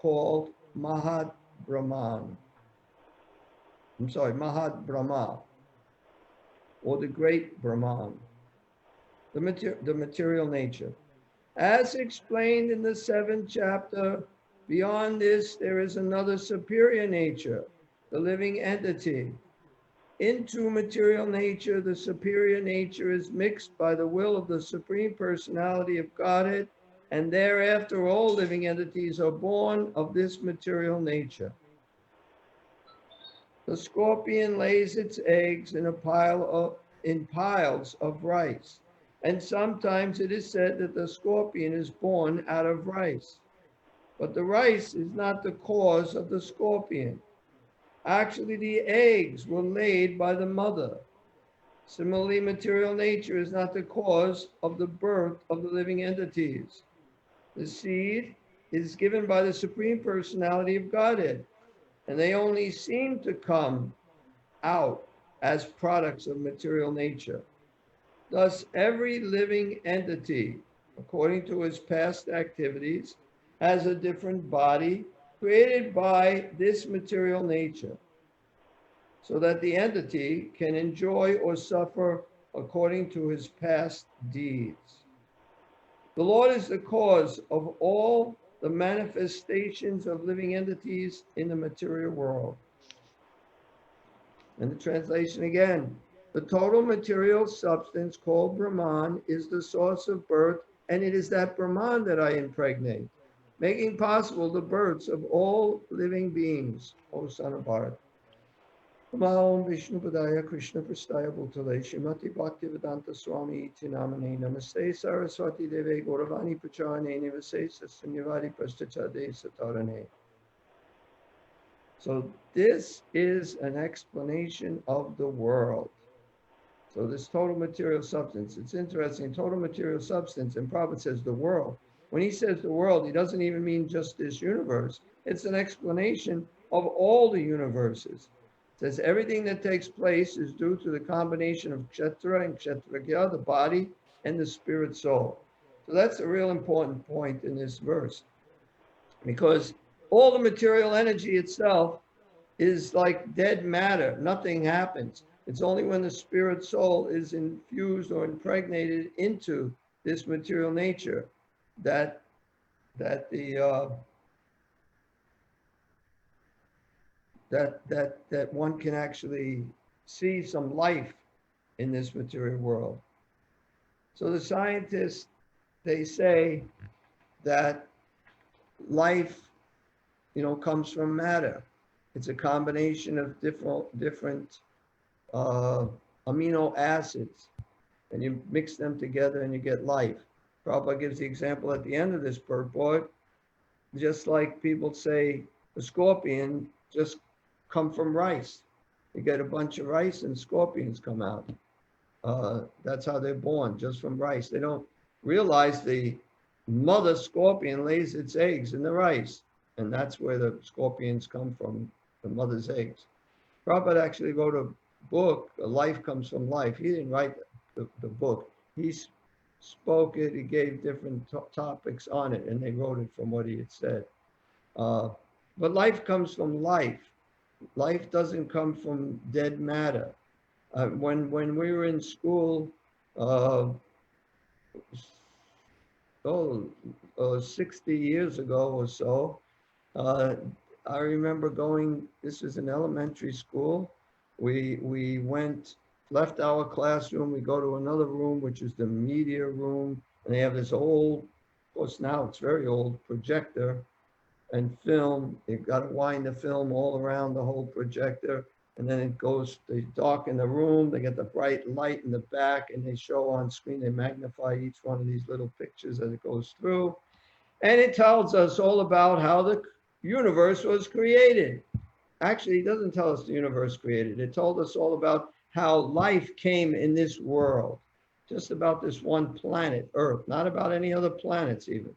called Brahman. Mahad Brahma, or the great Brahman, the material nature. As explained in the 7th chapter, beyond this, there is another superior nature, the living entity. Into material nature, the superior nature is mixed by the will of the Supreme Personality of Godhead, and thereafter all living entities are born of this material nature. The scorpion lays its eggs in piles of rice, and sometimes it is said that the scorpion is born out of rice. But the rice is not the cause of the scorpion. Actually, the eggs were laid by the mother. Similarly, material nature is not the cause of the birth of the living entities. The seed is given by the Supreme Personality of Godhead, and they only seem to come out as products of material nature. Thus, every living entity, according to his past activities, has a different body created by this material nature, so that the entity can enjoy or suffer according to his past deeds. The Lord is the cause of all the manifestations of living entities in the material world. And the translation again, the total material substance called Brahman is the source of birth, and it is that Brahman that I impregnate, making possible the births of all living beings, O son of Bharat. Om Vishnu Padaya Krishna Prastaya Bhutale Shrimati Bhaktivedanta Swami Iti Namane Namaste Saraswati Deve Gauravani Pracharane Nivasesa Sunyavadi Prastachade Satarane. So this is an explanation of the world. So this total material substance, it's interesting, total material substance, and Prabhupada says the world. When he says the world, he doesn't even mean just this universe. It's an explanation of all the universes. It says everything that takes place is due to the combination of Kshetra and Kshetragya, the body, and the spirit soul. So that's a real important point in this verse, because all the material energy itself is like dead matter. Nothing happens. It's only when the spirit soul is infused or impregnated into this material nature that one can actually see some life in this material world. So the scientists, they say that life, comes from matter. It's a combination of different amino acids, and you mix them together and you get life. Prabhupada gives the example at the end of this purport, just like people say the scorpion just come from rice. You get a bunch of rice and scorpions come out. That's how they're born, just from rice. They don't realize the mother scorpion lays its eggs in the rice, and that's where the scorpions come from, the mother's eggs. Prabhupada actually wrote a book, Life Comes from Life. He didn't write the book. He spoke it, he gave different topics on it, and they wrote it from what he had said. But life comes from life. Life doesn't come from dead matter. When we were in school, 60 years ago or so, I remember going, this was in elementary school, we left our classroom, we go to another room, which is the media room, and they have this old, of course now it's very old, projector and film. You've got to wind the film all around the whole projector, and then it goes, they darken the room, they get the bright light in the back, and they show on screen, they magnify each one of these little pictures as it goes through. And it tells us all about how the universe was created. Actually, it doesn't tell us the universe created. It told us all about how life came in this world, just about this one planet, Earth, not about any other planets even.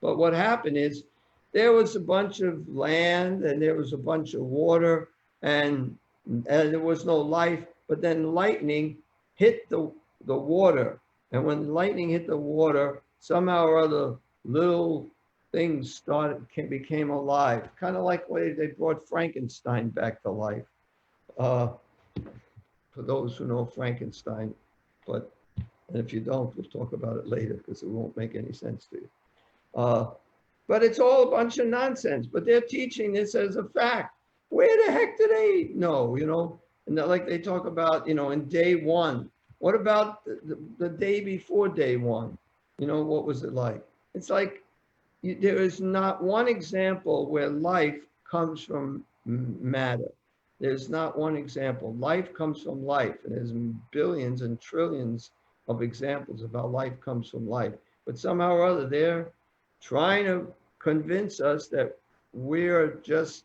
But what happened is there was a bunch of land and there was a bunch of water and there was no life, but then lightning hit the water. And when lightning hit the water, somehow or other, little things became alive, kind of like when they brought Frankenstein back to life. Uh, for those who know Frankenstein, but and if you don't, we'll talk about it later because it won't make any sense to you. Uh, but it's all a bunch of nonsense. But they're teaching this as a fact. Where the heck do they know? And like they talk about, in day one. What about the day before day one? What was it like? It's like there is not one example where life comes from matter. There's not one example. Life comes from life, and there's billions and trillions of examples of how life comes from life. But somehow or other, they're trying to convince us that we're just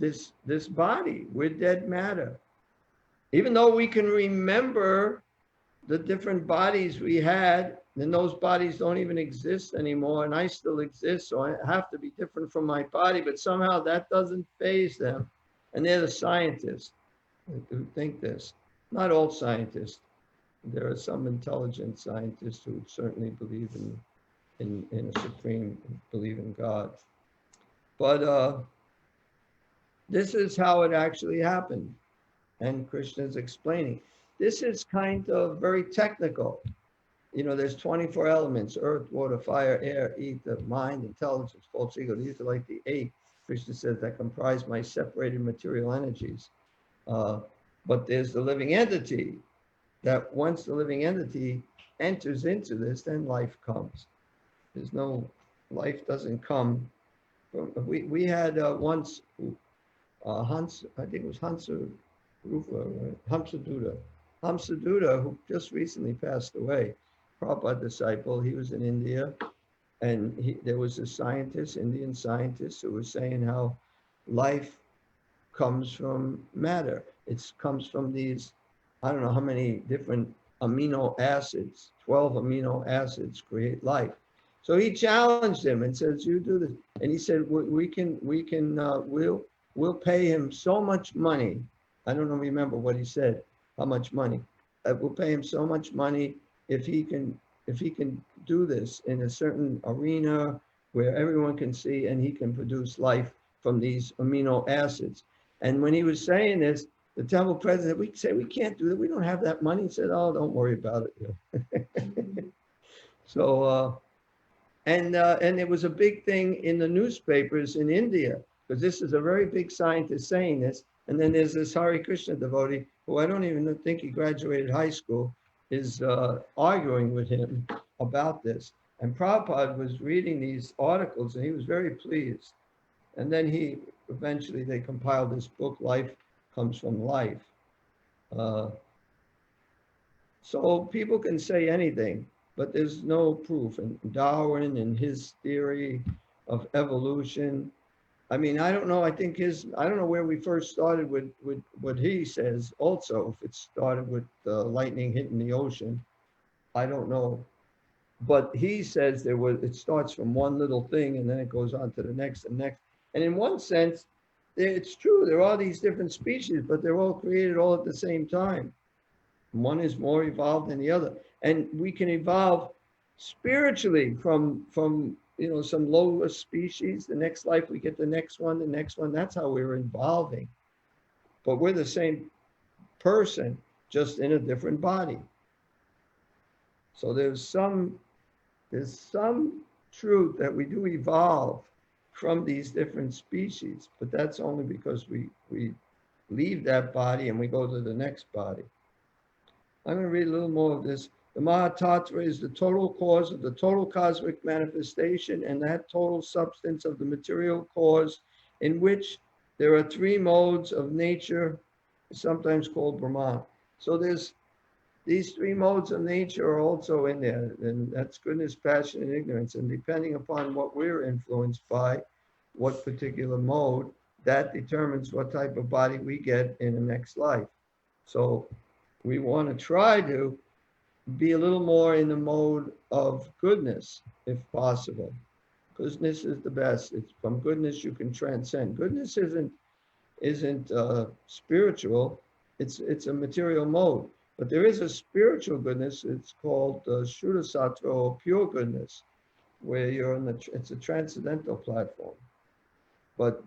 this body. We're dead matter. Even though we can remember the different bodies we had, and those bodies don't even exist anymore, and I still exist, so I have to be different from my body, but somehow that doesn't faze them. And they're the scientists who think this. Not all scientists. There are some intelligent scientists who certainly believe in a supreme, believe in God. But this is how it actually happened. And Krishna is explaining. This is kind of very technical. There's 24 elements: earth, water, fire, air, ether, mind, intelligence, false ego. These are like the 8, Krishna says, that comprise my separated material energies. But there's the living entity, that once the living entity enters into this, then life comes. Life doesn't come from, we had once, Hans, I think it was Hamsaduda, who just recently passed away, Prabhupada disciple. He was in India, and there was a scientist, Indian scientist, who was saying how life comes from matter. It comes from these, I don't know how many different amino acids, 12 amino acids create life. So he challenged him and says, you do this. And he said, we'll pay him so much money. I don't remember what he said, how much money. We'll pay him so much money if he can do this in a certain arena where everyone can see, and he can produce life from these amino acids. And when he was saying this, the temple president, we say, we can't do that. We don't have that money. He said, oh, don't worry about it. So, and it was a big thing in the newspapers in India, because this is a very big scientist saying this. And then there's this Hare Krishna devotee, who I don't even think he graduated high school, is arguing with him about this. And Prabhupada was reading these articles, and he was very pleased. And then eventually they compiled this book, Life Comes from Life. So people can say anything, but there's no proof. And Darwin and his theory of evolution, I mean, I don't know. I don't know where we first started with what he says also, if it started with lightning hitting the ocean. I don't know. But he says it starts from one little thing, and then it goes on to the next and next. And in one sense, it's true. There are these different species, but they're all created all at the same time. One is more evolved than the other. And we can evolve spiritually from some lower species. The next life, we get the next one. That's how we're evolving. But we're the same person, just in a different body. So there's some truth that we do evolve from these different species, but that's only because we leave that body and we go to the next body. I'm going to read a little more of this. The Mahatattva is the total cause of the total cosmic manifestation, and that total substance of the material cause, in which there are 3 modes of nature, sometimes called Brahman. So there's these 3 modes of nature are also in there, and that's goodness, passion, and ignorance. And depending upon what we're influenced by, what particular mode, that determines what type of body we get in the next life. So we want to try to be a little more in the mode of goodness, if possible. Goodness is the best. It's from goodness you can transcend. Goodness isn't spiritual. It's a material mode. But there is a spiritual goodness. It's called Shuddha Sattva, or pure goodness. where you're in it's a transcendental platform. But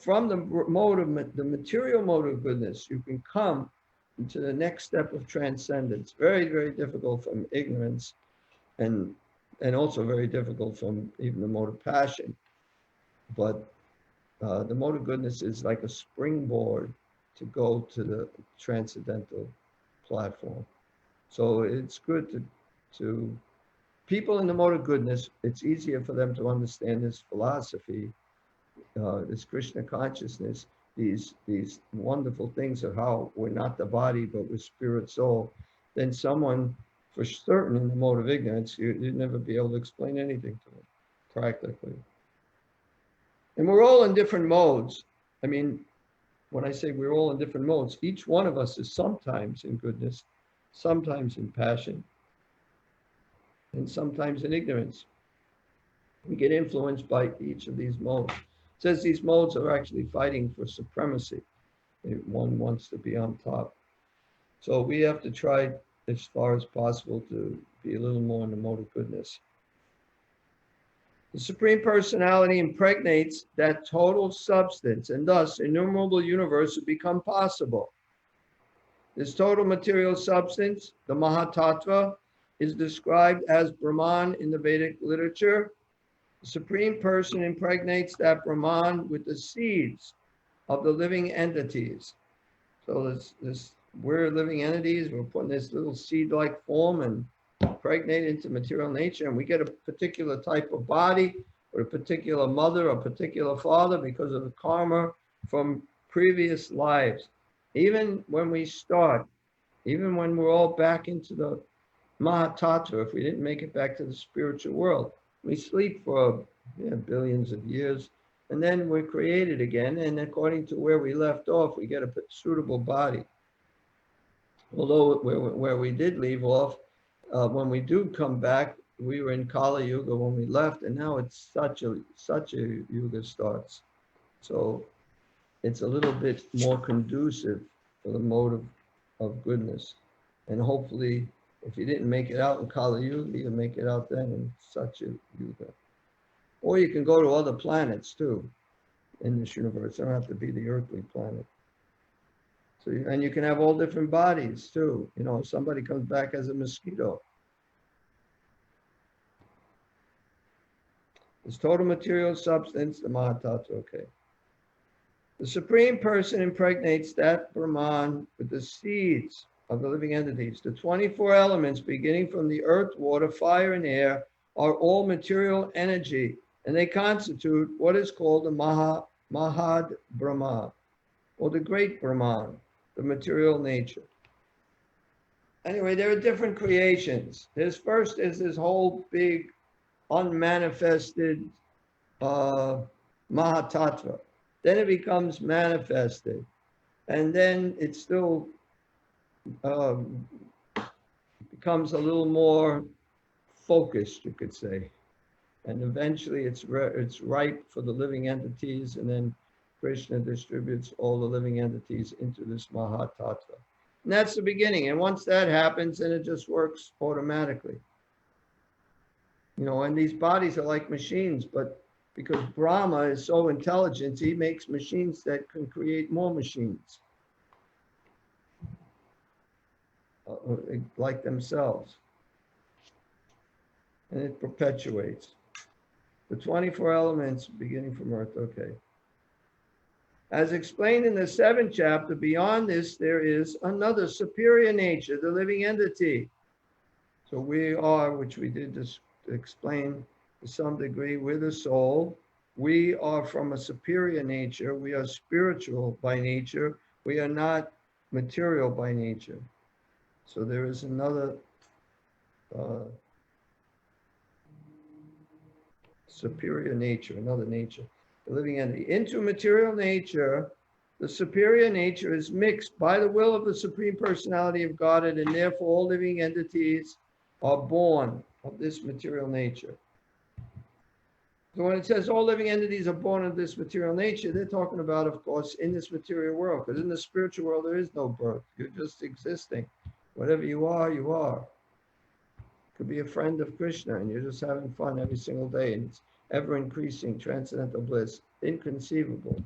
from the mode of the material mode of goodness, you can come into the next step of transcendence. Very, very difficult from ignorance, and also very difficult from even the mode of passion. But the mode of goodness is like a springboard to go to the transcendental platform. So it's good to people in the mode of goodness. It's easier for them to understand this philosophy, this Krishna consciousness, these wonderful things of how we're not the body, but we're spirit, soul, than someone for certain in the mode of ignorance. You'd never be able to explain anything to them, practically. And we're all in different modes. I mean, when I say we're all in different modes, each one of us is sometimes in goodness, sometimes in passion, and sometimes in ignorance. We get influenced by each of these modes. It says these modes are actually fighting for supremacy. One wants to be on top. So we have to try as far as possible to be a little more in the mode of goodness. The Supreme Personality impregnates that total substance, and thus innumerable universes become possible. This total material substance, the Mahatattva, is described as Brahman in the Vedic literature. The Supreme Person impregnates that Brahman with the seeds of the living entities. So we're living entities, we're putting this little seed-like form and impregnate into material nature, and we get a particular type of body, or a particular mother, or a particular father, because of the karma from previous lives. Even when we start, even when we're all back into the Mahatattva, if we didn't make it back to the spiritual world, we sleep for billions of years, and then we're created again, and according to where we left off, we get a suitable body. Although where we did leave off, when we do come back, we were in Kali Yuga when we left, and now it's such a Yuga starts. So it's a little bit more conducive for the mode of goodness. And hopefully, if you didn't make it out in Kali Yuga, you'll make it out then in such a Yuga. Or you can go to other planets too in this universe. They don't have to be the earthly planet. So, and you can have all different bodies too. You know, somebody comes back as a mosquito. This total material substance, the Mahatattva, okay. The Supreme Person impregnates that Brahman with the seeds of the living entities. The 24 elements, beginning from the earth, water, fire, and air, are all material energy, and they constitute what is called the Mahad Brahma, or the great Brahman, the material nature. Anyway, there are different creations. First is this whole big unmanifested Mahatattva. Then it becomes manifested, and then it still becomes a little more focused, you could say. And eventually it's ripe for the living entities, and then Krishna distributes all the living entities into this Mahatattva. And that's the beginning. And once that happens, then it just works automatically. You know, and these bodies are like machines, but because Brahma is so intelligent, he makes machines that can create more machines, like themselves. And it perpetuates. The 24 elements beginning from earth, okay. As explained in the 7th chapter, beyond this, there is another superior nature, the living entity. So we are, which we did just explain to some degree, we're the soul. We are from a superior nature. We are spiritual by nature. We are not material by nature. So there is another superior nature, another nature, the living entity. Into material nature, the superior nature is mixed by the will of the Supreme Personality of Godhead, and therefore all living entities are born of this material nature. So when it says all living entities are born of this material nature, they're talking about, of course, in this material world, because in the spiritual world, there is no birth. You're just existing. Whatever you are, you are. Could be a friend of Krishna, and you're just having fun every single day, and it's ever increasing transcendental bliss. Inconceivable.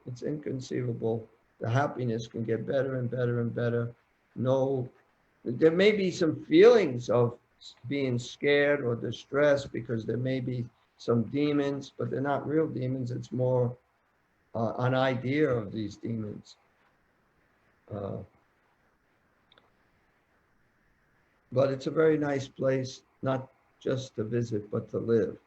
It's inconceivable. The happiness can get better and better and better. No, there may be some feelings of being scared or distressed because there may be some demons, but they're not real demons. It's more an idea of these demons. But it's a very nice place, not just to visit, but to live.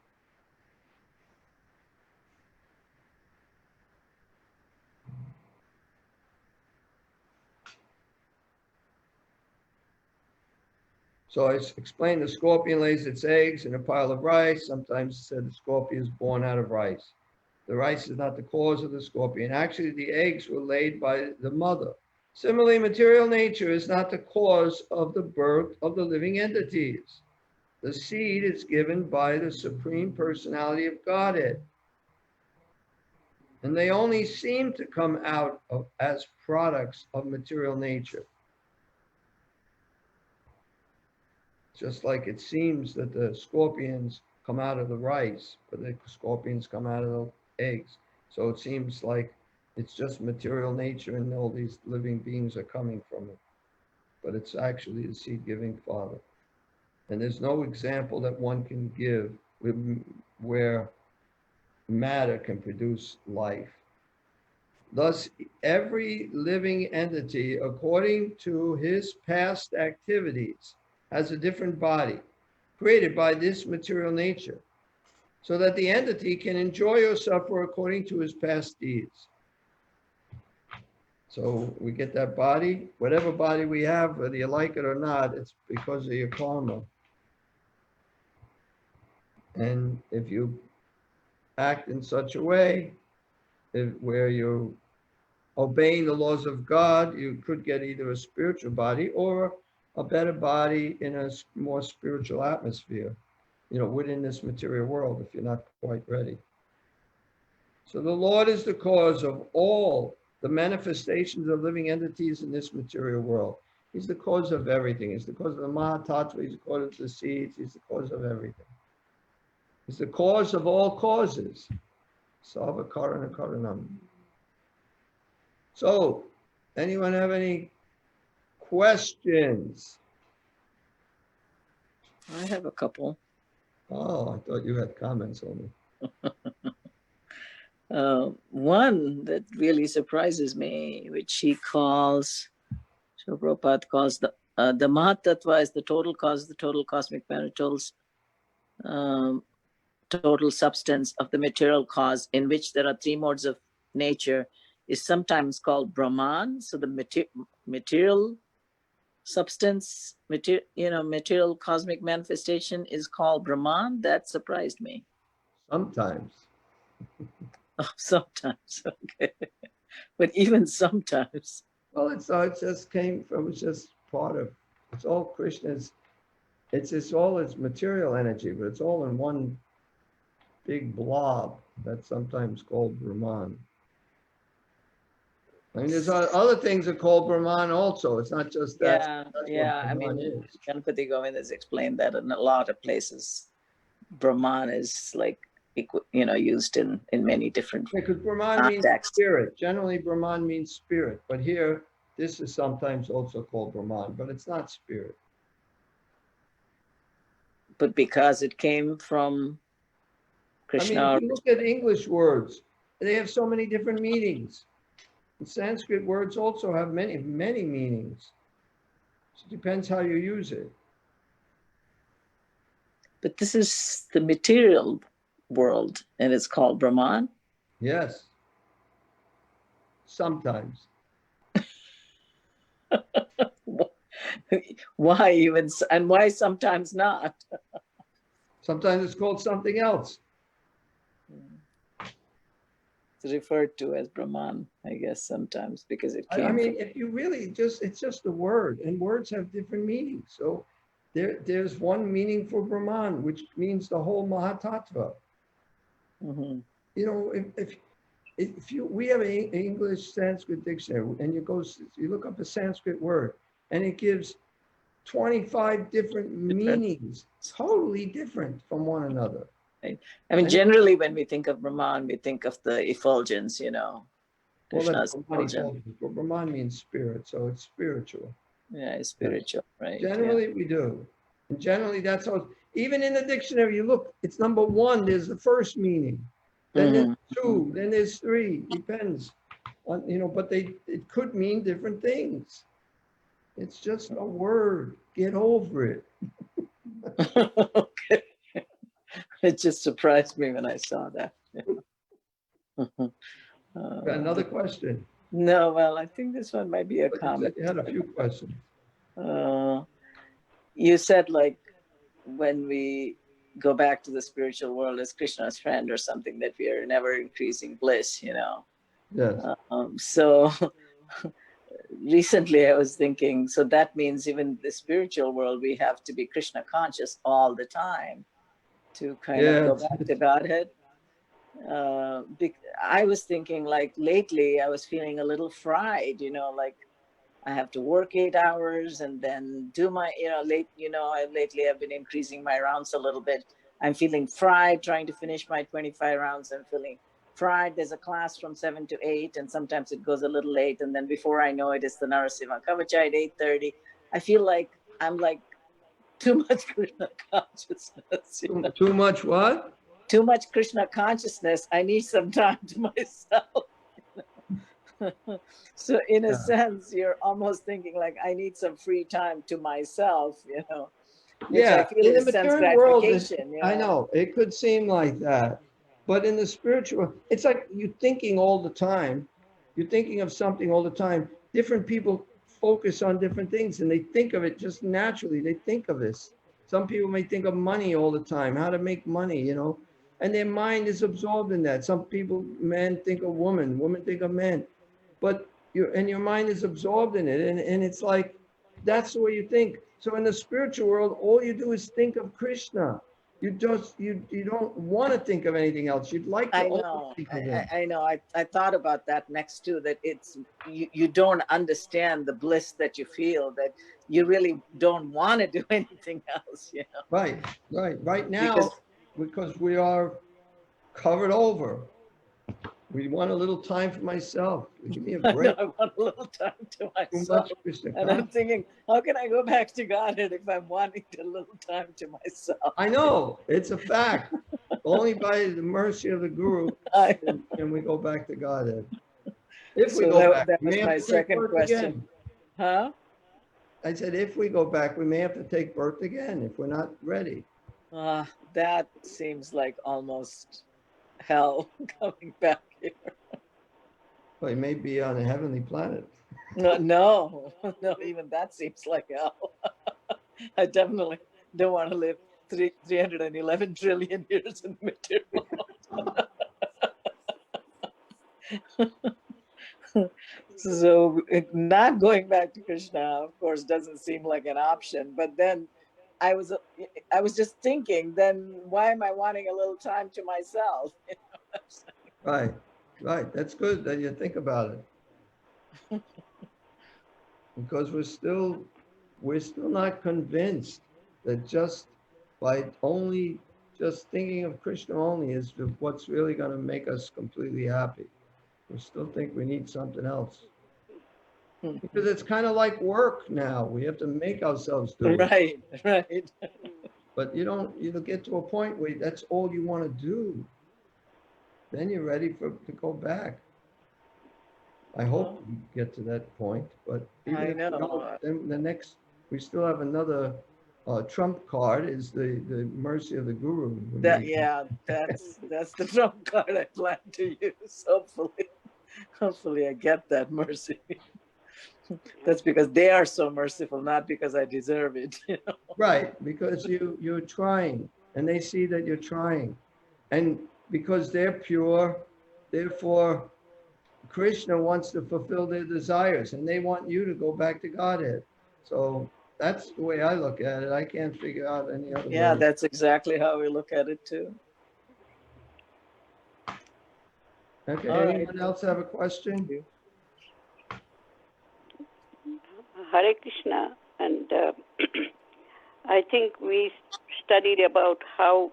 So I explained the scorpion lays its eggs in a pile of rice. Sometimes it said the scorpion is born out of rice. The rice is not the cause of the scorpion. Actually, the eggs were laid by the mother. Similarly, material nature is not the cause of the birth of the living entities. The seed is given by the Supreme Personality of Godhead. And they only seem to come out as products of material nature. Just like it seems that the scorpions come out of the rice, but the scorpions come out of the eggs. So it seems like it's just material nature and all these living beings are coming from it. But it's actually the seed-giving Father. And there's no example that one can give where matter can produce life. Thus, every living entity, according to his past activities, has a different body created by this material nature, so that the entity can enjoy or suffer according to his past deeds. So we get that body, whatever body we have, whether you like it or not, it's because of your karma. And if you act in such a way where you're obeying the laws of God, you could get either a spiritual body or a better body in a more spiritual atmosphere, within this material world, if you're not quite ready. So the Lord is the cause of all the manifestations of living entities in this material world. He's the cause of everything. He's the cause of the Mahatattva. He's the cause of the seeds. He's the cause of everything. He's the cause of all causes. Sarva Karana Karanam. So, anyone have any questions? I have a couple. Oh, I thought you had comments on it. One that really surprises me, which he calls, Srila Prabhupada calls the Mahatattva is the total cause, the total cosmic matter, total substance of the material cause, in which there are three modes of nature, is sometimes called Brahman. So the material substance, material cosmic manifestation is called Brahman. That surprised me. Sometimes. Oh, sometimes, okay. But even sometimes. Well, it just came from, it's just part of, it's all Krishna's, it's all his material energy, but it's all in one big blob that's sometimes called Brahman. I mean, there's other things that are called Brahman also. It's not just that. Yeah. I mean, Ganpati Govind has explained that in a lot of places. Brahman is like, used in many different because Brahman means spirit. Generally, Brahman means spirit. But here, this is sometimes also called Brahman, but it's not spirit. But because it came from Krishna. I mean, if you look at English words, they have so many different meanings. And Sanskrit words also have many, many meanings. So it depends how you use it. But this is the material world, and it's called Brahman? Yes. Sometimes. Why even, and why sometimes not? Sometimes it's called something else. It's referred to as Brahman, I guess, sometimes, because it came. I mean, if you really it's just a word, and words have different meanings. So there's one meaning for Brahman, which means the whole Mahatattva. Mm-hmm. If we have an English Sanskrit dictionary, and you look up a Sanskrit word, and it gives 25 different meanings, totally different from one another. Right. I mean, generally, when we think of Brahman, we think of the effulgence, you know, Well, Krishna's that's effulgence. Brahman means spirit, so it's spiritual. Yeah, it's spiritual, right? Generally, we do. And generally, that's how, even in the dictionary, you look, it's number one, there's the first meaning. Then there's two, then there's three, depends on, you know, but it could mean different things. It's just a word. Get over it. Okay. It just surprised me when I saw that. Got another question? No, well, I think this one might be a comment. You had a few questions. You said, like, when we go back to the spiritual world as Krishna's friend or something, that we are in ever increasing bliss, you know. Yes. So recently I was thinking, so that means even the spiritual world, we have to be Krishna conscious all the time to kind of go back to Godhead. I was thinking, like, lately I was feeling a little fried, you know, like I have to work 8 hours and then do my, you know, lately I've been increasing my rounds a little bit. I'm feeling fried trying to finish my 25 rounds. I'm feeling fried. There's a class from 7 to 8, and sometimes it goes a little late. And then before I know it, it's the Narasimha Kavacha at 8:30. I feel like I'm like too much Krishna consciousness. You know? Too much what? Too much Krishna consciousness. I need some time to myself. So in a sense, you're almost thinking like, I need some free time to myself, you know. Which I feel in the is sense material world, gratification, you know? I know, it could seem like that. But in the spiritual, it's like you're thinking all the time. You're thinking of something all the time. Different people focus on different things and they think of it just naturally. They think of this. Some people may think of money all the time, how to make money, you know, and their mind is absorbed in that. Some people, men think of women, women think of men, but your mind is absorbed in it. And it's like, that's the way you think. So in the spiritual world, all you do is think of Krishna. You don't want to think of anything else. You'd like to only think of him. I know. I thought about that next too, that it's, you don't understand the bliss that you feel, that you really don't want to do anything else, you know? Right now, because we are covered over. We want a little time for myself. Give me a break. I want a little time to myself. And I'm thinking, how can I go back to Godhead if I'm wanting a little time to myself? I know, it's a fact. Only by the mercy of the Guru can we go back to Godhead. If we go back, that was my second question. Again. Huh? I said, if we go back, we may have to take birth again if we're not ready. That seems like almost hell coming back here. Well, you may be on a heavenly planet. No, even that seems like hell. I definitely don't want to live 311 trillion years in the material world. So not going back to Krishna, of course, doesn't seem like an option. But then I was just thinking, then why am I wanting a little time to myself? You know? Right. That's good that you think about it. Because we're still not convinced that just by only just thinking of Krishna only is what's really going to make us completely happy. We still think we need something else. Because it's kind of like work now. We have to make ourselves do it. Right. But you get to a point where that's all you want to do. Then you're ready to go back. I hope we get to that point. But even if we don't, then we still have another trump card is the mercy of the Guru. That's the trump card I plan to use. Hopefully I get that mercy. That's because they are so merciful, not because I deserve it. You know? Right, because you're trying, and they see that you're trying, and because they're pure, therefore Krishna wants to fulfill their desires, and they want you to go back to Godhead. So that's the way I look at it. I can't figure out any other way. Yeah, that's exactly how we look at it too. Okay, anyone else have a question? Hare Krishna. And I think we studied about how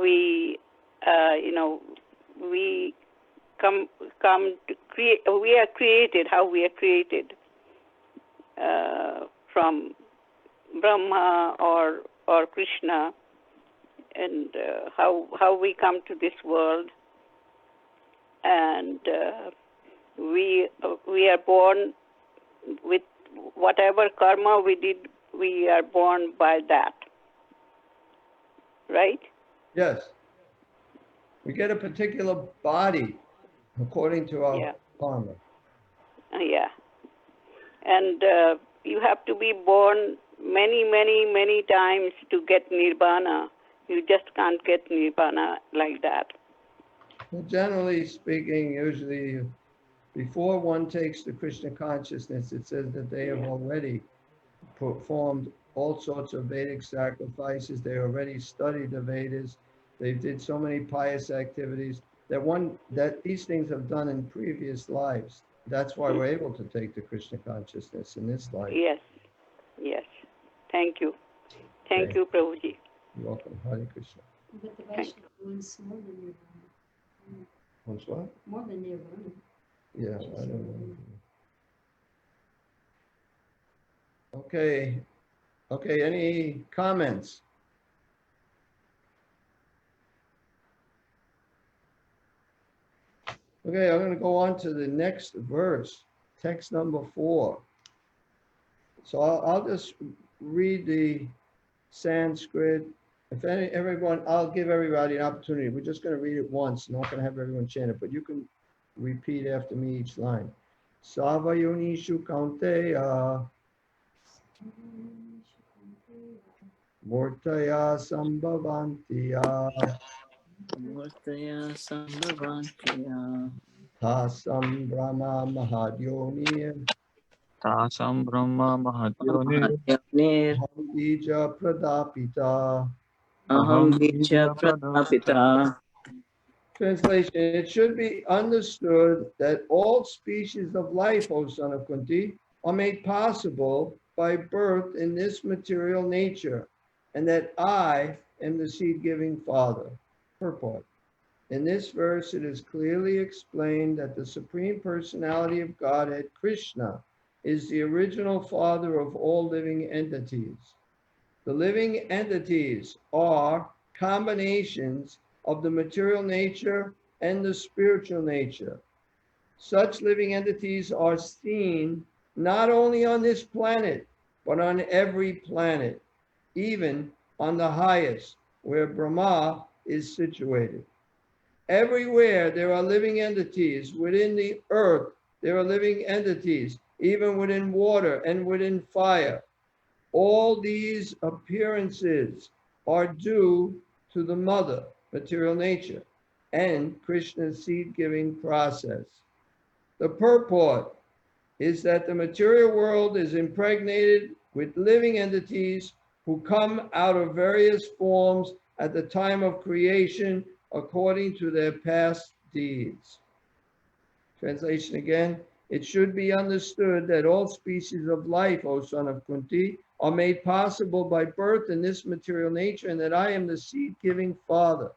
we, we come to create. We are created. How we are created from Brahma or Krishna, and how we come to this world, and we are born with whatever karma we did. We are born by that, right? Yes. We get a particular body according to our karma. Yeah. And you have to be born many times to get nirvana. You just can't get nirvana like that. Well, generally speaking, usually before one takes the Krishna consciousness, it says that they have already performed all sorts of Vedic sacrifices. They already studied the Vedas. They did so many pious activities that these things have done in previous lives. That's why we're able to take the Krishna consciousness in this life. Yes. Thank you. Thank you, Prabhuji. You're welcome. Hare Krishna. But the Vaishnava wants more than Nirvana. What's what? More than Nirvana. Yeah, I don't know. Okay, any comments? Okay, I'm going to go on to the next verse, text number 4. So I'll just read the Sanskrit. If everyone, I'll give everybody an opportunity. We're just going to read it once. I'm not going to have everyone chant it, but you can repeat after me each line. Savayonishu Kaunteya Murtaya Sambhavantiya Murtaya Sambhavantiya Tasam Brahma Mahadyoni Tasam Brahma Mahadyoni Mahadyonir Bija Pradapita. Aham Bija Pradapita. Translation: it should be understood that all species of life, O son of Kunti, are made possible by birth in this material nature, and that I am the seed-giving father. Purport. In this verse, it is clearly explained that the Supreme Personality of Godhead, Krishna, is the original father of all living entities. The living entities are combinations of the material nature and the spiritual nature. Such living entities are seen not only on this planet, but on every planet, even on the highest, where Brahma is situated. Everywhere there are living entities. Within the earth, there are living entities, even within water and within fire. All these appearances are due to the mother, material nature, and Krishna's seed-giving process. The purport is that the material world is impregnated with living entities who come out of various forms at the time of creation according to their past deeds. Translation again: it should be understood that all species of life, O son of Kunti, are made possible by birth in this material nature, and that I am the seed-giving father.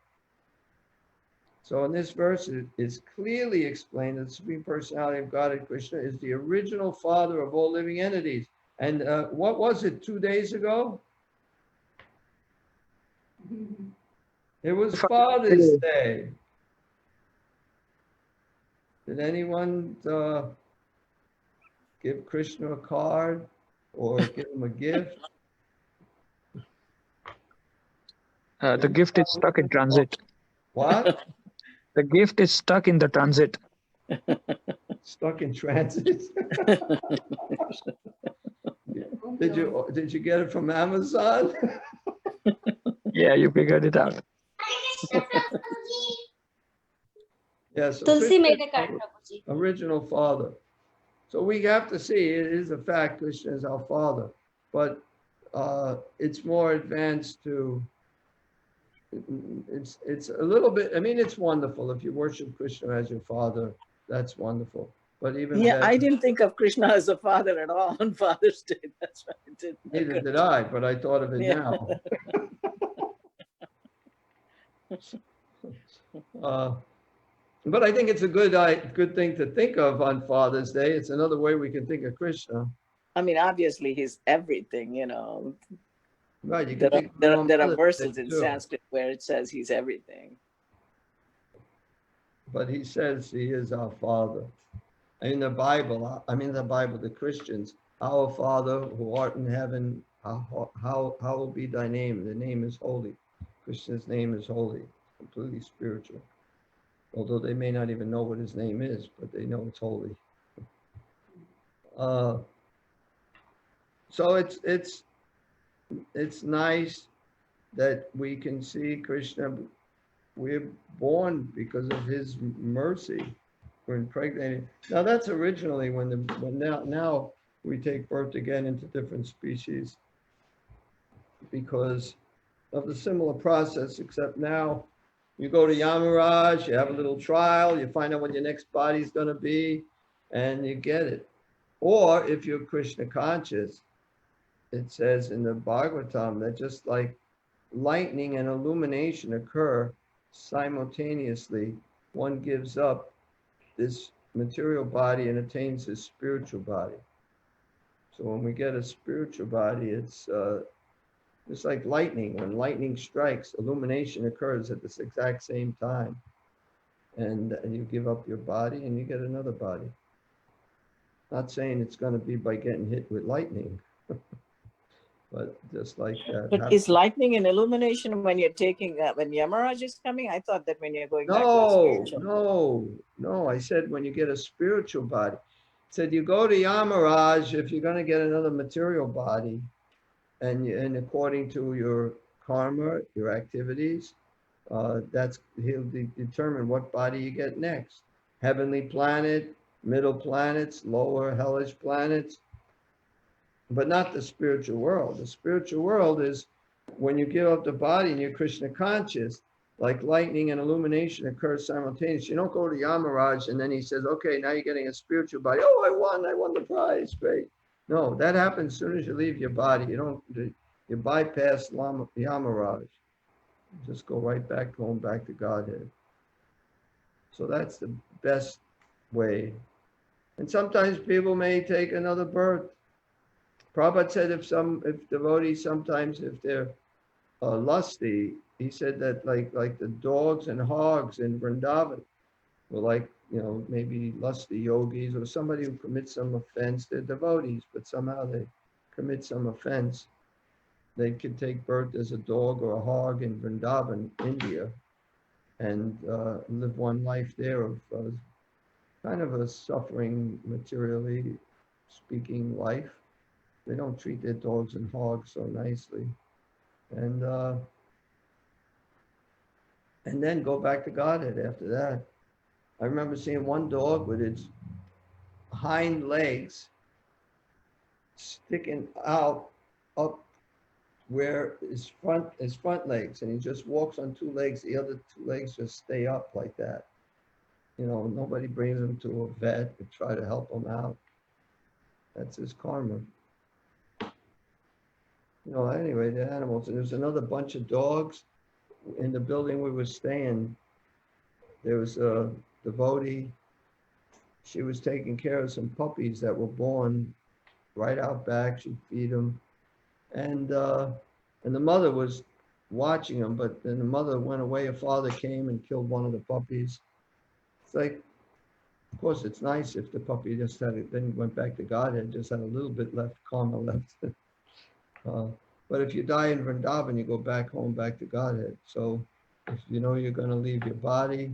So in this verse, it is clearly explained that the Supreme Personality of Godhead, Krishna, is the original father of all living entities. And what was it, 2 days ago? It was Father's Day. Did anyone give Krishna a card or give him a gift? The gift is stuck in transit. What? The gift is stuck in the transit. Stuck in transit? Did you get it from Amazon? Yeah, you figured it out. Yes. Tulsi made a card, Prabhuji. Original father. So we have to see, it is a fact, Krishna is our father, but it's more advanced to, it's a little bit, I mean, it's wonderful. If you worship Krishna as your father, that's wonderful. But even Yeah, I then, didn't think of Krishna as a father at all on Father's Day. That's why I didn't. neither did I, but I thought of it Yeah. now. But I think it's a good thing to think of on Father's Day. It's another way we can think of Krishna. I mean, obviously, he's everything, you know. Right, you can There are, think of there it are, on there are Mother's verses Day in too. Sanskrit where it says he's everything. But he says he is our Father. In the Bible, the Christians, our Father who art in heaven, hallowed be thy name. The name is holy. Krishna's name is holy, completely spiritual. Although they may not even know what his name is, but they know it's holy. So it's nice that we can see Krishna. We're born because of his mercy. We're impregnated. Now that's originally when now we take birth again into different species because of the similar process, except now you go to Yamaraj, you have a little trial, you find out what your next body's going to be, and you get it. Or if you're Krishna conscious, it says in the Bhagavatam that just like lightning and illumination occur simultaneously, one gives up this material body and attains his spiritual body. So when we get a spiritual body, it's like lightning. When lightning strikes, illumination occurs at this exact same time. And you give up your body and you get another body. Not saying it's going to be by getting hit with lightning, but just like that. But is lightning an illumination when you're taking, when Yamaraj is coming? I thought that when you're going back to the spiritual. No. I said when you get a spiritual body. I said you go to Yamaraj if you're going to get another material body, and according to your karma, your activities, he'll determine what body you get next. Heavenly planet, middle planets, lower hellish planets, but not the spiritual world. The spiritual world is when you give up the body and you're Krishna conscious, like lightning and illumination occurs simultaneously. You don't go to Yamaraj and then he says, okay, now you're getting a spiritual body. Oh, I won the prize, great. No, that happens as soon as you leave your body. You bypass Yamaraj. You just go right back, going back to Godhead. So that's the best way. And sometimes people may take another birth. Prabhupada said if devotees sometimes, if they're lusty, he said that like the dogs and hogs in Vrindavan were like, maybe lusty yogis or somebody who commits some offense. They're devotees, but somehow they commit some offense. They could take birth as a dog or a hog in Vrindavan, India, and live one life there of kind of a suffering, materially speaking life. They don't treat their dogs and hogs so nicely. And then go back to Godhead after that. I remember seeing one dog with its hind legs sticking out up where his front legs, and he just walks on two legs. The other two legs just stay up like that. Nobody brings him to a vet to try to help him out. That's his karma. Anyway, the animals. And there's another bunch of dogs in the building we were staying. There was a devotee. She was taking care of some puppies that were born right out back. She'd feed them. And the mother was watching them, but then the mother went away. Her father came and killed one of the puppies. It's like, of course, it's nice if the puppy just then went back to Godhead, just had a little bit left, karma left. But if you die in Vrindavan, you go back home, back to Godhead. So if you know you're going to leave your body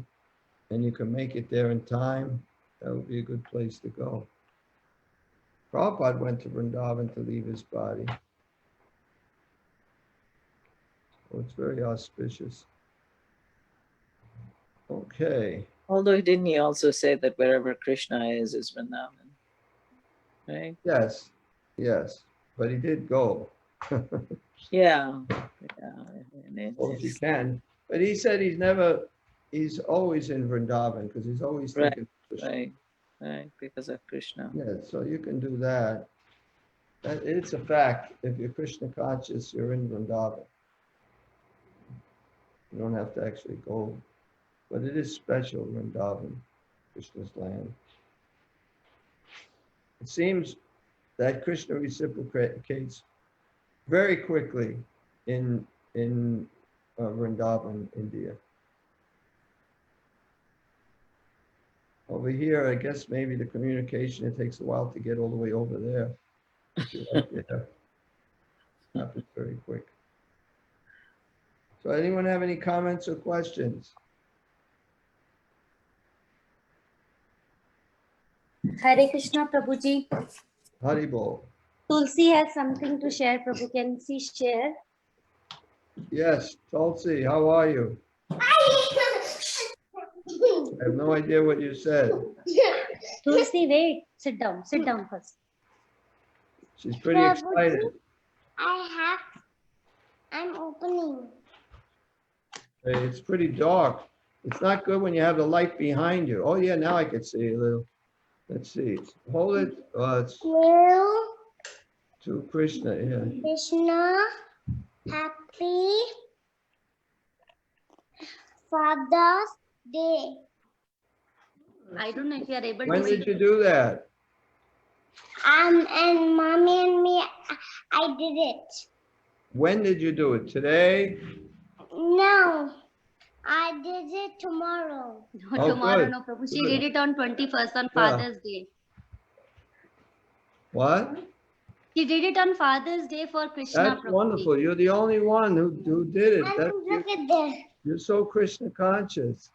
and you can make it there in time, that would be a good place to go. Prabhupada went to Vrindavan to leave his body. So it's very auspicious. Okay. Although didn't he also say that wherever Krishna is Vrindavan? Right? Yes. But he did go. Yeah. Well, if you can. But he said he's always in Vrindavan because he's always thinking. Right. Right, because of Krishna. Yeah, so you can do that. It's a fact. If you're Krishna conscious, you're in Vrindavan. You don't have to actually go, but it is special, Vrindavan, Krishna's land. It seems that Krishna reciprocates very quickly in Vrindavan, India. Over here, I guess maybe the communication, it takes a while to get all the way over there. Yeah. Happens very quick. So anyone have any comments or questions? Hare Krishna, Prabhuji. Haribol. Tulsi has something to share. Prabhu, can she share? Yes, Tulsi, how are you? I have no idea what you said. Tulsi, wait. Sit down. Sit down first. She's pretty excited. I'm opening. Hey, it's pretty dark. It's not good when you have the light behind you. Oh yeah, now I can see a little. Let's see. Hold it. It's Well, to Krishna. Yeah. Krishna, happy Father's Day. I don't know if you are able When to see. did you do that? And mommy and me, I did it. When did you do it? Today? No, I did it tomorrow. No, Oh, tomorrow, good. no, Prabhu. She Good. did it on 21st on Yeah. Father's Day. What? She did it on Father's Day for Krishna, That's Prabhuji. wonderful. You're the only one who did it. And That's, look at this. you're so Krishna conscious.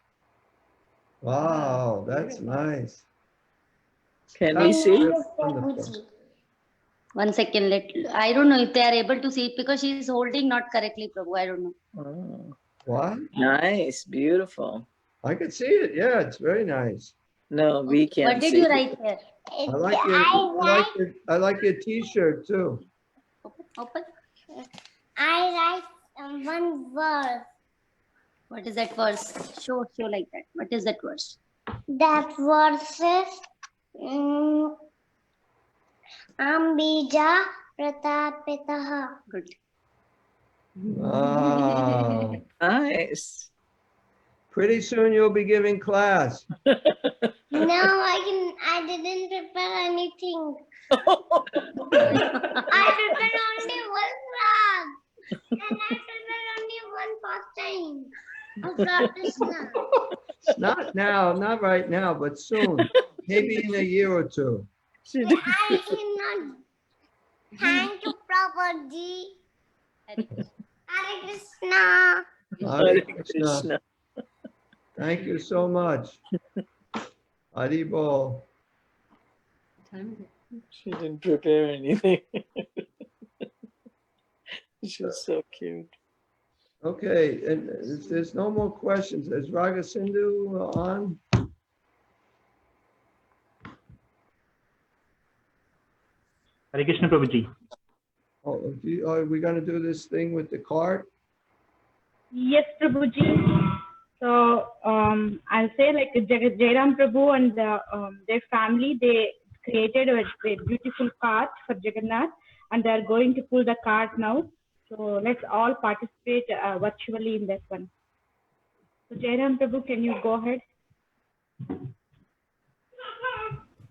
Wow, that's nice. Can we That's see? wonderful. One second, I don't know if they are able to see it because she is holding not correctly, Prabhu. I don't know. Oh, What? nice, beautiful. I can see it. Yeah, it's very nice. No, we can't What did see. you write here? I like your T-shirt too. Open. I write one verse. What is that verse? Show like that. What is that verse? That verse is Ambija Pratapitaha. Good. Wow. Nice. Pretty soon you'll be giving class. No, I didn't prepare anything. I prepared only one frog. And I prepared only one pastime of Lord Krishna. Not now, not right now, but soon. Maybe in a year or two. I cannot. Thank you, Prabhuji. Hare Krishna. Hare Krishna. Krishna. Thank you so much. Haribol. She didn't prepare anything. She's so cute. Okay, and if there's no more questions, is Raga Sindhu on? Hare Krishna Prabhuji. Oh, are we gonna do this thing with the cart? Yes, Prabhuji. So I'll say like Jairam Prabhu and their family, they created a beautiful cart for Jagannath, and they are going to pull the cart now. So let's all participate virtually in that one. So Jairam Prabhu, can you go ahead?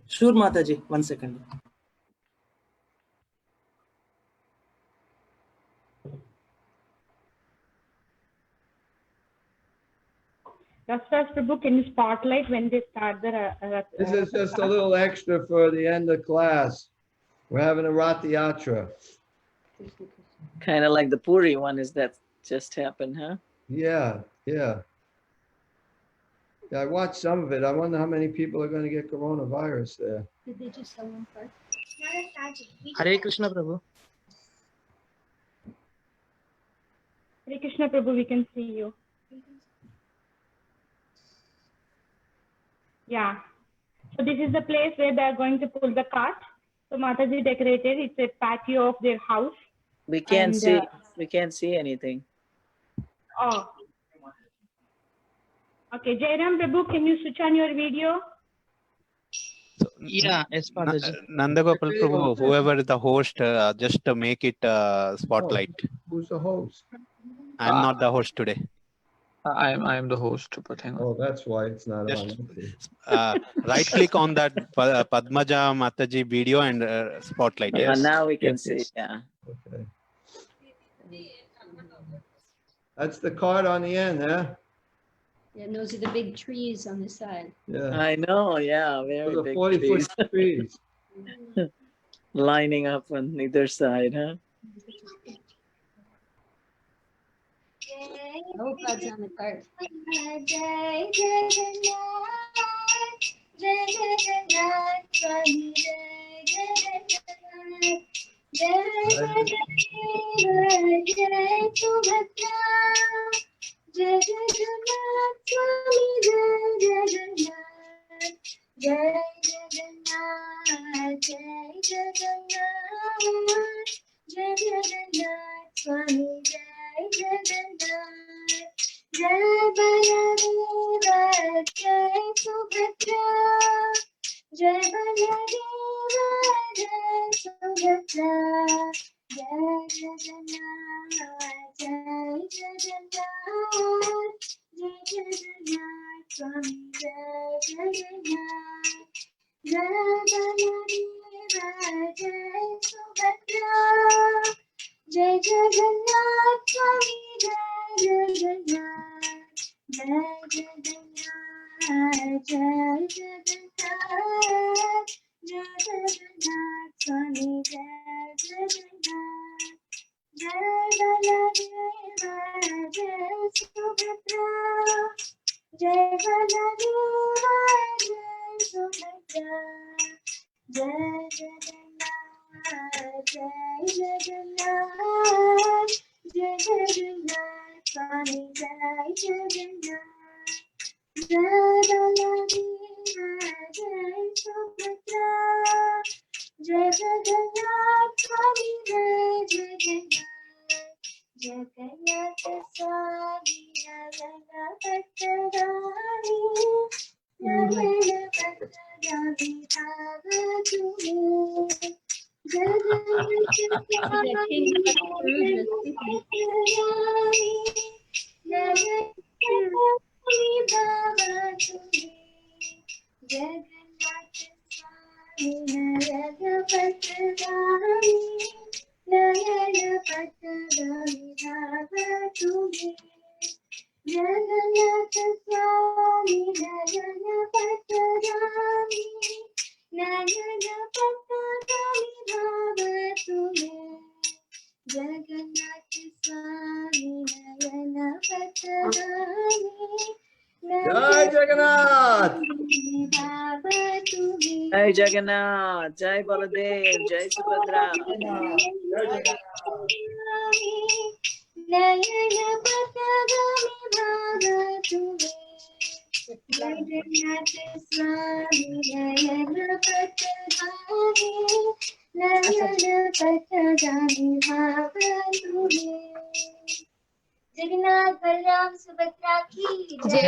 Sure, Mataji. 1 second. Rastas Prabhu, can you spotlight when they start the This is just a little extra for the end of class. We're having a Rath Yatra. Kind of like the Puri one. Is that just happened, huh? Yeah, yeah. Yeah, I watched some of it. I wonder how many people are gonna get coronavirus there. Did they just someone first? Hare Krishna Prabhu. Hare Krishna Prabhu, we can see you. Yeah. So this is the place where they are going to pull the cart. So Mataji decorated. It's a patio of their house. We can't And, see. We can't see anything. Oh. Okay, Jairam Prabhu, can you switch on your video? Yeah, yes, Mataji. Nandagopal Prabhu, whoever is the host, just make it spotlight. Who's the host? I'm not the host today. I am the host, but hang on. Oh, that's why it's not Just on. right click on that Padmaja Mataji video and spotlight. Yes. Now we can Yes, see. yes. Yeah. Okay. That's the card on the end, huh? Yeah, and those are the big trees on the side. Yeah. I know. Yeah. Very Those are big 40-foot trees trees. lining up on either side, huh? Prabhupada's on the card. Jai Jagannath! Jai Jagannath, Jai Baladev, Jai Subhadra. Jagannath Balram Subhadra की Jai.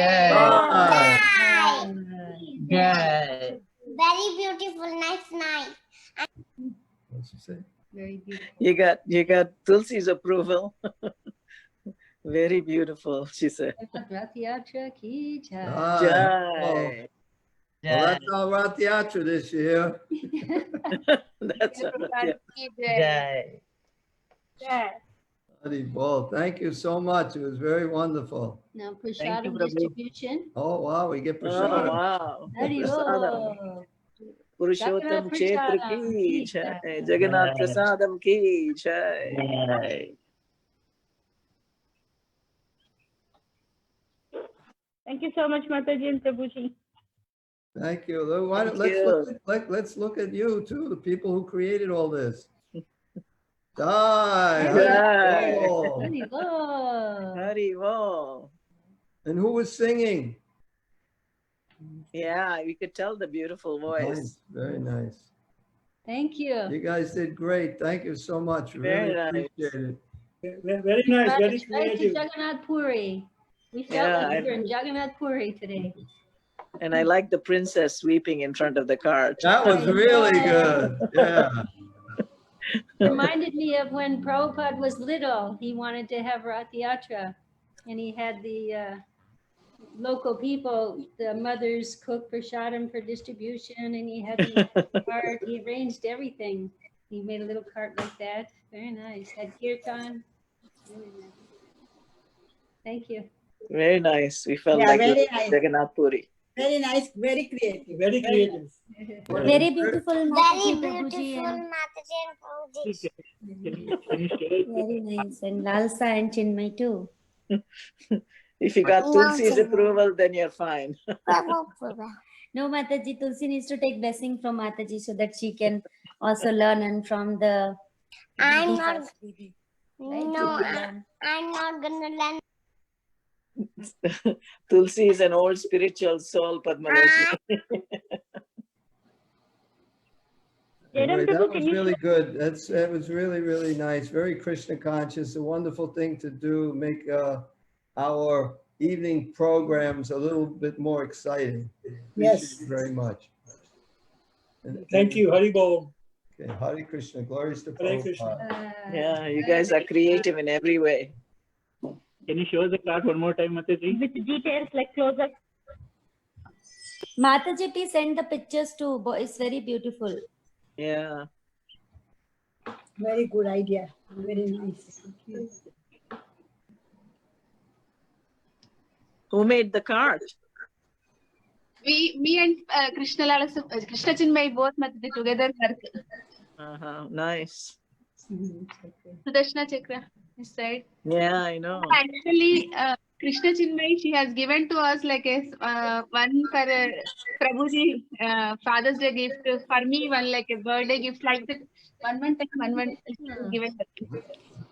जय very beautiful nice night. What's she say? Very beautiful. You got Tulsi's approval. Very beautiful, she said. Rath Yatra ki jai. Jai. Well, that's our Rath Yatra this year. That's right. Jai. Yeah. Hari Bol. Thank you so much. It was very wonderful. Now Thank you, prasadam Prabhu. distribution. Oh, wow. We get Oh, prasadam. wow. Hari Prasadam. Bol. Purushottam Jagannath Kshetra prasadam ki ki jai. jai. Jagannath Prasadam ki jai. Jai. Thank you so much, Mataji and Prabhuji. Thank you. Why don't, let's look at you too, the people who created all this. Jai. Jai. Hari Bol. Hari Bol. Hari Bol. And who was singing? Yeah, we could tell the beautiful voice. Nice. Very nice. Thank you. You guys did great. Thank you so much. Very Really nice. appreciate it. Very nice, very Right to creative. Jagannath Puri. We felt Yeah, like we were in Jagannath Puri today. And I like the princess sweeping in front of the cart. That was really good. Yeah. Reminded me of when Prabhupada was little. He wanted to have Rath Yatra, and he had the local people, the mothers cook prasadam for distribution, and he had them in the cart. He arranged everything. He made a little cart like that. Very nice. Had kirtan. Really nice. Thank you. Very nice. We felt Yeah, like very it was nice. Jagannath Puri. Very nice, very creative. Very creative. Very beautiful, Very Mataji, beautiful, Prabhuji, and Mataji and Prabhuji. very nice. And Lalsa and Chinmay too. If you got No, Tulsi's sir. approval, then you're fine. No, Mataji, Tulsi needs to take blessing from Mataji so that she can also learn, and from the I'm Didi not- first, Didi, right? No, She will learn. I'm not gonna learn. Tulsi is an old spiritual soul, Padmalakshmi. Boy, that was really good. That was really, really nice. Very Krishna conscious. A wonderful thing to do. Make our evening programs a little bit more exciting. Yes. Appreciate it very much. Thank you. Hari Bol. Okay, Hare Krishna. Glories to Hare Prabhupada. Krishna. Yeah, you guys are creative in every way. Can you show the card one more time, Mataji? With details like closer. Mataji, please send the pictures too. It's very beautiful. Yeah. Very good idea. Very nice. Who made the cart? Me and Krishna Chinmay both Mataji together work. Nice. Sudarshana Chakra is right. Yeah, I know. Actually, Krishna Chinmay, she has given to us like a one for Prabhuji Father's Day gift. For me, one like a birthday gift, like that. One given.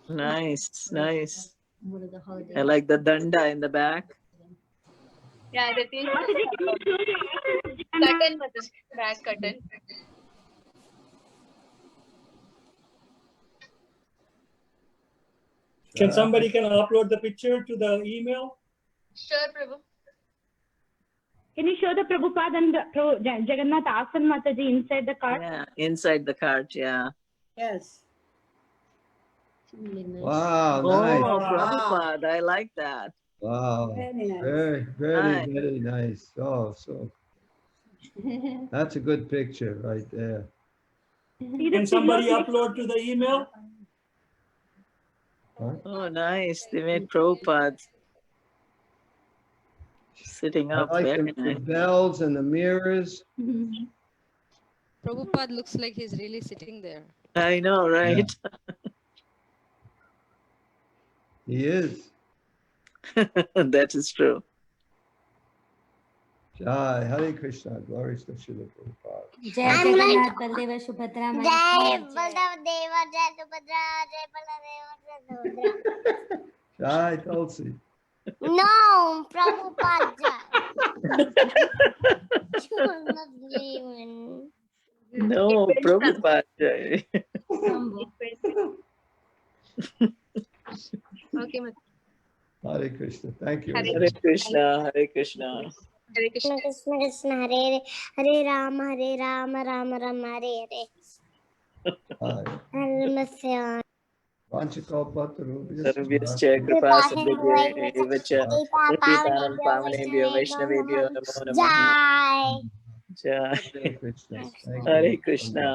Nice, nice. What are the holidays? I like the danda in the back. Yeah, that is curtain, Mataji, back curtain. Can somebody upload the picture to the email? Sure, Prabhu. Can you show the Prabhupada and the Jagannath Asan Mataji inside the cart? Yeah, inside the cart, yeah. Yes. Wow, Oh, nice. Prabhupada, I like that. Wow. Very nice. Very, Nice. very nice. Oh, so that's a good picture right there. Can somebody upload to the email? Oh, nice. They made Prabhupada sitting I up. like Very the nice. bells and the mirrors. Prabhupada looks like he's really sitting there. I know, right? He is. That is true. Jai, Hare Krishna, glories to Srila Prabhupada. Jai I'm Jagannath, Baldeva, Subhadra, Jai Maya. Baldeva, Jai Subhadra, Jai Baladeva, Jai Subhadra. Jai Tulsi. No, Prabhupada. You are not believing. No, Prabhupada. Okay, Mataji. Hare Krishna. Thank you. Hare Krishna, Hare Krishna. Hare Krishna. Krishna Krishna Hare Hare Rama Rama Rama Hare Hare. Namaste. Sarvascha kripa sindhubhyo patitanam pavanebhyo vaishnavebhyo namo namaha. Jai. Jai. Hare Krishna. Thank you. Hare Krishna.